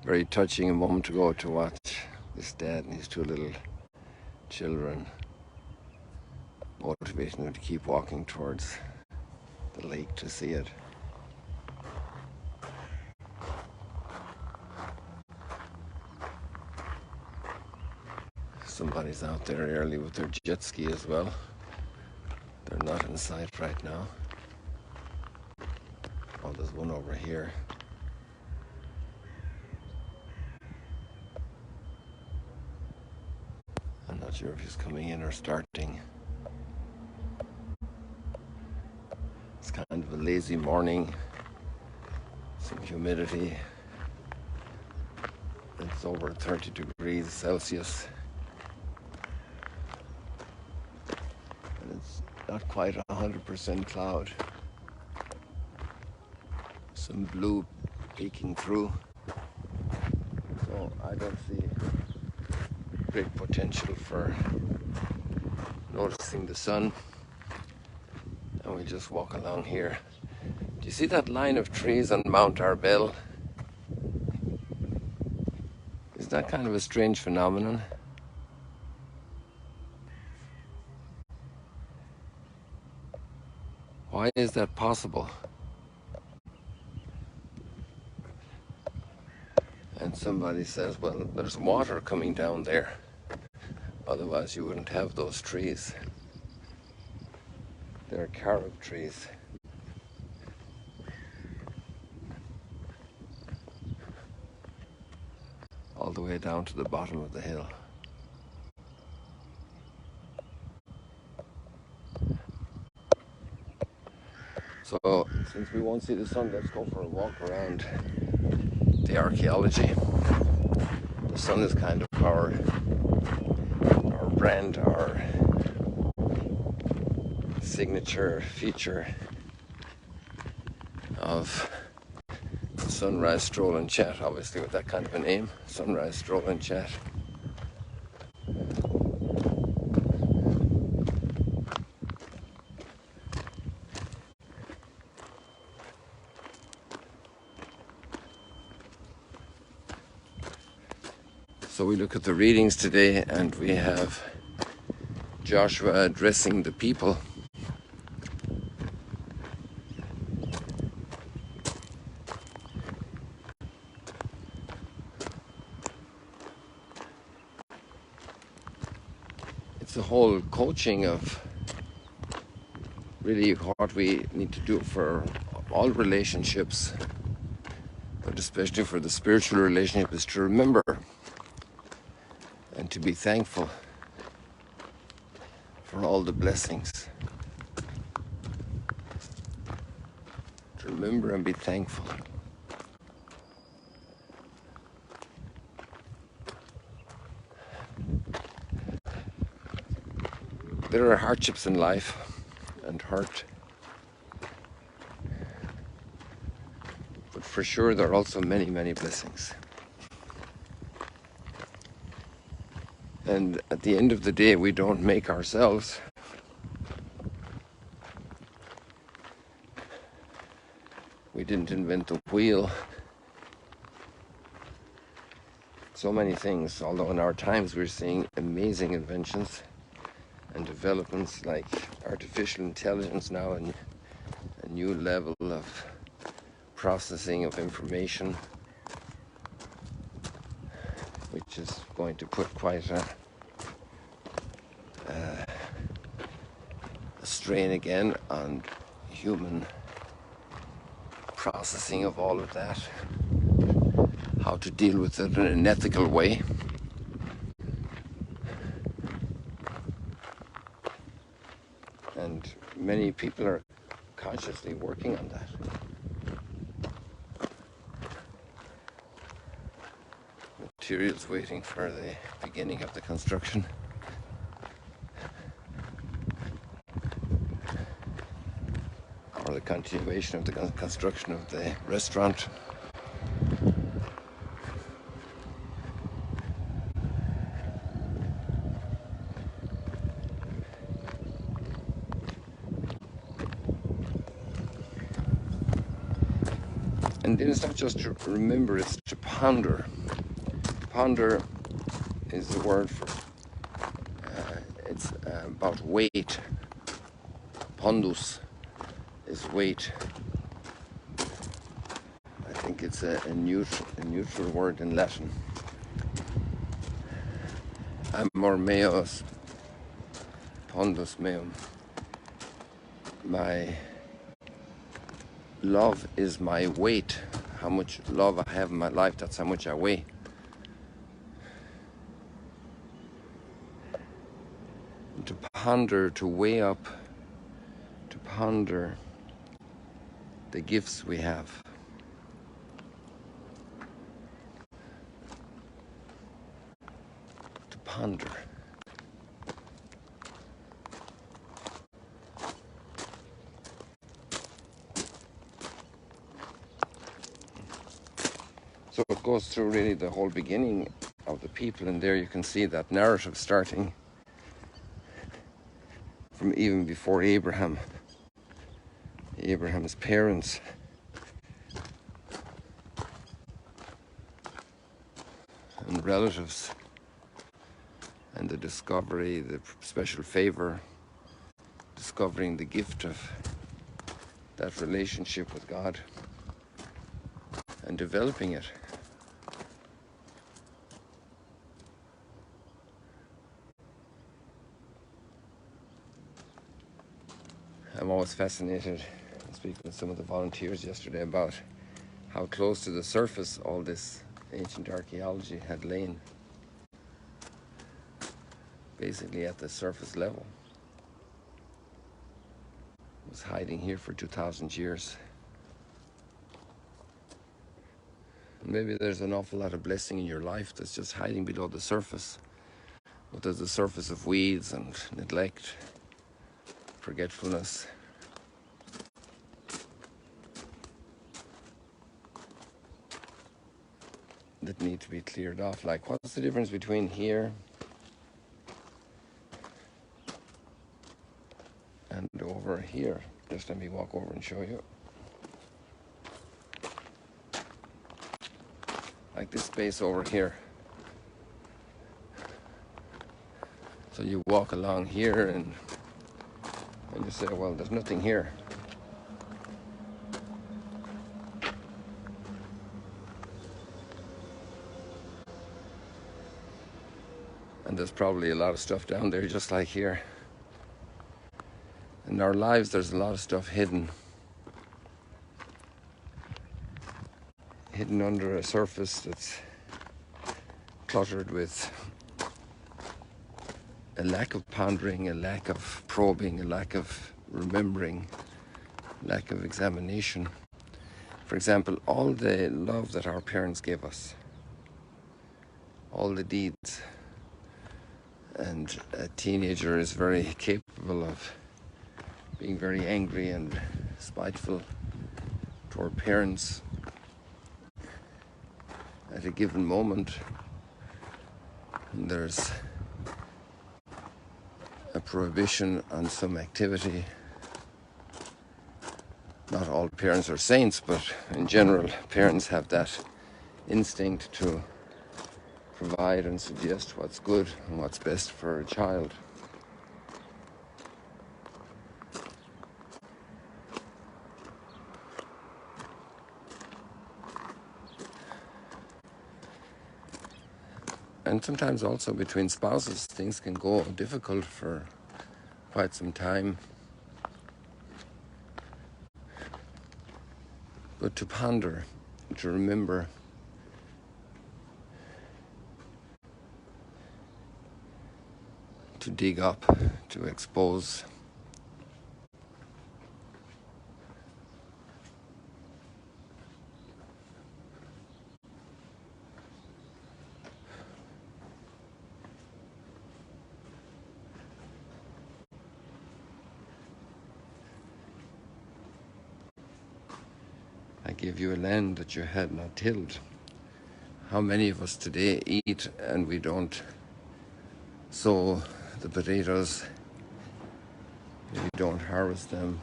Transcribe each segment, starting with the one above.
Very touching a moment ago to watch this dad and his two little children, motivating them to keep walking towards the lake to see it. Somebody's out there early with their jet ski as well. They're not in sight right now. Oh, there's one over here. I'm not sure if he's coming in or starting. It's kind of a lazy morning. Some humidity. It's over 30 degrees Celsius. And it's not quite 100% cloud. Some blue peeking through. So I don't see great potential for noticing the sun. And we just walk along here. Do you see that line of trees on Mount Arbel? Is that kind of a strange phenomenon? Why is that possible? And somebody says, well, there's water coming down there. Otherwise you wouldn't have those trees. They're carob trees. All the way down to the bottom of the hill. So, since we won't see the sun, let's go for a walk around the archaeology. The sun is kind of our brand, our signature feature of Sunrise Stroll and Chat, obviously with that kind of a name, Sunrise Stroll and Chat. So we look at the readings today and we have Joshua addressing the people. It's the whole coaching of really what we need to do for all relationships, but especially for the spiritual relationship, is to remember and to be thankful for all the blessings. To remember and be thankful. There are hardships in life and hurt, but for sure there are also many, many blessings. And at the end of the day, we don't make ourselves. We didn't invent the wheel. So many things, although in our times we're seeing amazing inventions and developments like artificial intelligence now, and a new level of processing of information, which is going to put quite a strain again on human processing of all of that, how to deal with it in an ethical way. And many people are consciously working on that. Materials waiting for the beginning of the construction. Or the continuation of the construction of the restaurant. And then it's not just to remember, it's to ponder. Ponder is the word for, it's about weight. Pondus is weight. I think it's a neutral word in Latin. Amor meus, pondus meum. My love is my weight. How much love I have in my life, that's how much I weigh. And to ponder, to weigh up, to ponder the gifts we have. To ponder. So it goes through really the whole beginning of the people, and there you can see that narrative starting from even before Abraham. Abraham's parents and relatives, and the discovery, the special favor, discovering the gift of that relationship with God and developing it. I'm always fascinated, speaking with some of the volunteers yesterday, about how close to the surface all this ancient archaeology had lain, basically at the surface level. It was hiding here for 2,000 years. And maybe there's an awful lot of blessing in your life that's just hiding below the surface, but there's a surface of weeds and neglect, forgetfulness. That need to be cleared off. Like, what's the difference between here and over here? Just let me walk over and show you. Like this space over here. So you walk along here and you say, well, there's nothing here. And there's probably a lot of stuff down there just like here. In our lives, there's a lot of stuff hidden under a surface that's cluttered with a lack of pondering, a lack of probing, a lack of remembering, lack of examination. For example, all the love that our parents gave us, all the deeds, and a teenager is very capable of being very angry and spiteful toward parents at a given moment. And there's a prohibition on some activity. Not all parents are saints, but in general, parents have that instinct to provide and suggest what's good and what's best for a child. And sometimes also between spouses, things can go difficult for quite some time. But to ponder, to remember, to dig up, to expose. I gave you a land that you had not tilled. How many of us today eat and we don't sow the potatoes, we don't harvest them,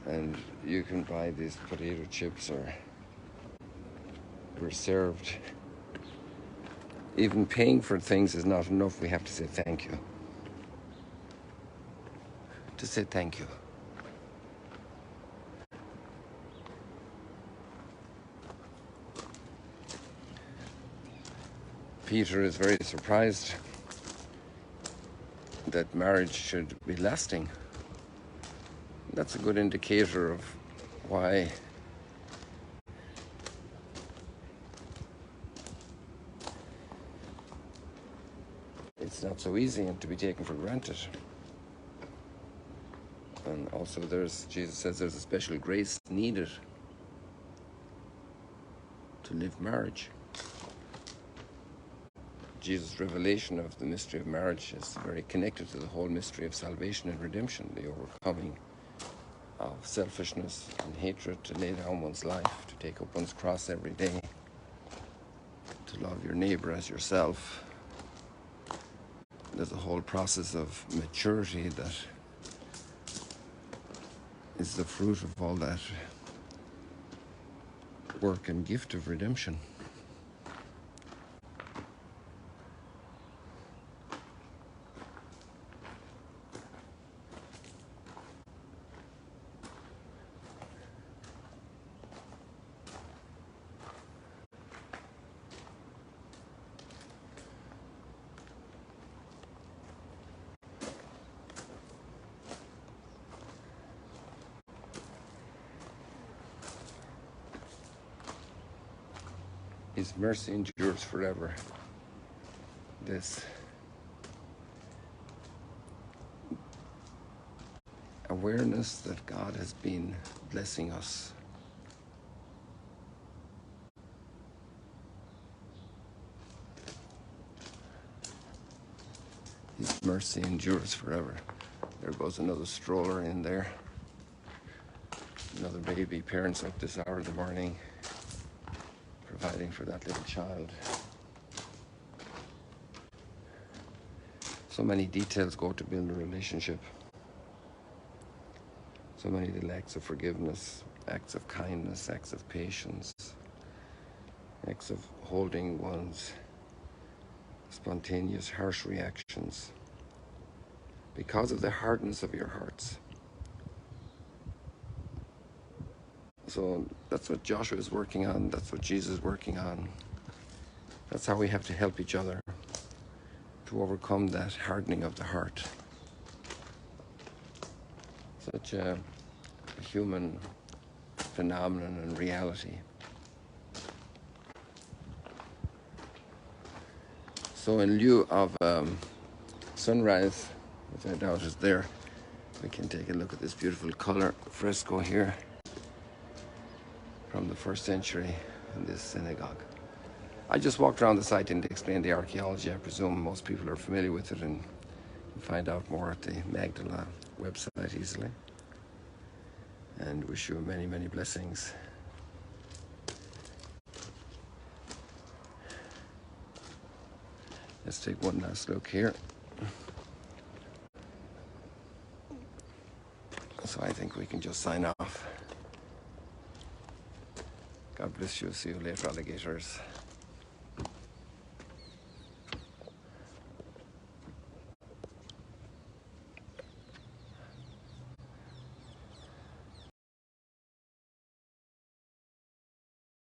And you can buy these potato chips, or we're served. Even paying for things is not enough. We have to say thank you. To say thank you. Peter is very surprised that marriage should be lasting. That's a good indicator of why it's not so easy and to be taken for granted. And also Jesus says there's a special grace needed to live marriage. Jesus' revelation of the mystery of marriage is very connected to the whole mystery of salvation and redemption, the overcoming of selfishness and hatred, to lay down one's life, to take up one's cross every day, to love your neighbor as yourself. There's a whole process of maturity that is the fruit of all that work and gift of redemption. His mercy endures forever. This awareness that God has been blessing us. His mercy endures forever. There goes another stroller in there. Another baby. Parents up this hour of the morning, providing for that little child. So many details go to build a relationship. So many little acts of forgiveness, acts of kindness, acts of patience, acts of holding one's spontaneous, harsh reactions because of the hardness of your hearts. So that's what Joshua is working on. That's what Jesus is working on. That's how we have to help each other to overcome that hardening of the heart. Such a human phenomenon and reality. So in lieu of sunrise, which I doubt is there, we can take a look at this beautiful color fresco here from the 1st century in this synagogue. I just walked around the site and explained the archaeology. I presume most people are familiar with it and can find out more at the Magdala website easily. And wish you many, many blessings. Let's take one last look here. So I think we can just sign off. God bless you. See you later, alligators.